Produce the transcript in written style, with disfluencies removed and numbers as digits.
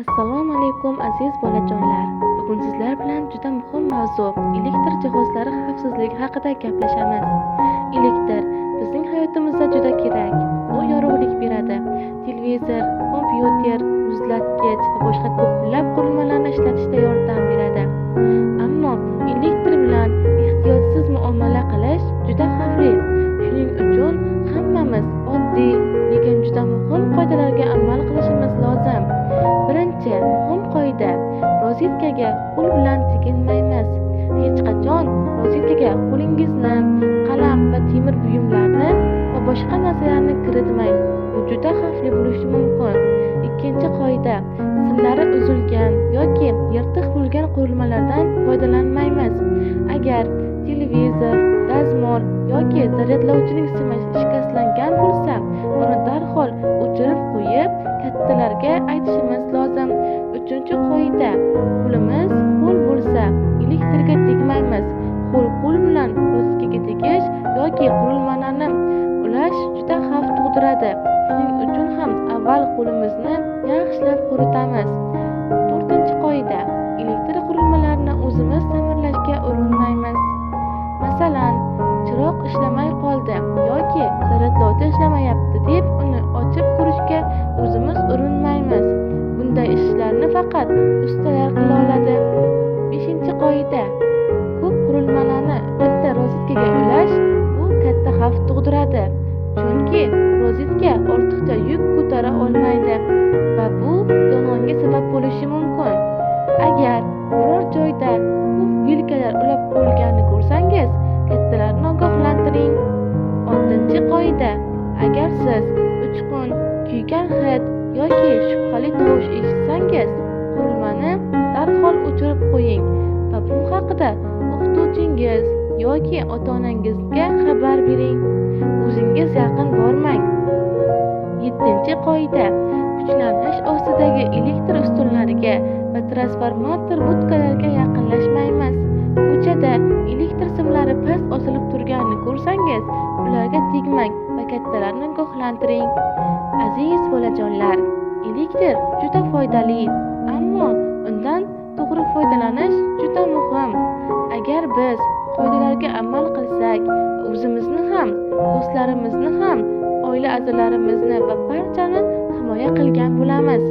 Assalomu alaykum aziz bolajonlar. Bugun sizlar bilan juda muhim mavzu elektr jihozlari xavfsizligi haqida gaplashamiz. Elektr bizning hayotimizda juda kerak. U yorug'lik beradi. Televizor, kompyuter, muzlatgich va boshqa ko'plab qurilmalarni ishlatishda yordam beradi. Ammo elektr bilan ehtiyotsiz muomala qilish juda xavfli. Shuning uchun hammamiz oddiy, lekin juda muhim qoidalarga amal qilishimiz lozim. Birinchi muhim qoida: rozetkaga qo'l bilan teginmaymiz. Hech qachon rozetkaga qo'lingizni, qalam va temir buyumlarni va boshqa narsalarni kiritmang. Bu juda xavfli bo'lishi mumkin. Ikkinchi qoida: simlari uzilgan yoki yirtiq bo'lgan qurilmalardan foydalanmaymiz. Agar televizor, dazmol yoki zaryadlovchining simi shikastlangan bo'lsa, uni darhol o'chirib qo'yib, kattalarga aytishimiz lozim. Uchinchi qoida: qo'limiz ho'l bo'lsa, elektrga tegmaymiz. Qo'l bilan rozetkaga tegish yoki qurilmalarni ulash juda xavf tug'diradi. Shuning uchun ham avval qo'limizni yaxshilab quritamiz. To'rtinchi qoida: elektr qurilmalarini o'zimiz ta'mirlashga urinmaymiz. Masalan, chiroq ishlamay qoldi yoki zaryadlovchi ishlamayapti deb uni ochib ko'rishga o'zimiz urinmaymiz. Bunday ishlarni faqat ustalar qila oladi. Beshinchi qoida: ko'p qurilmalarni bitta rozetkaga ulash bu katta xavf tug'diradi. Chunki rozetka ortiqcha yuk ko'tara olmaydi va bu yong'inga sabab bo'lishi mumkin. Agar biror joyda ko'p vilkalar ulab qo'yilganini ko'rsangiz, kattalarni ogohlantiring. Oltinchi qoida: agar siz uchqun, kuygan hid yoki shubhali tovush eshitsangiz, qurilmani darhol o'chirib qo'ying va bu haqida o'qituvchingiz yoki ota-onangizga xabar bering. O'zingiz yaqin bormang. Yettinchi qoida: kuchlanish ostidagi elektr ustunlariga va transformator budkalariga yaqinlashmaymiz. Ko'chada elektr simlari past osilib turganini ko'rsangiz, ularga tegmang va kattalarni ogohlantiring. Aziz bolajonlar, elektr juda foydali, ammo undan to'g'ri foydalanish juda muhim. Agar biz qoidalarga amal qilsak, o'zimizni ham, do'stlarimizni ham, oila a'zolarimizni va barchani himoya qilgan bo'lamiz.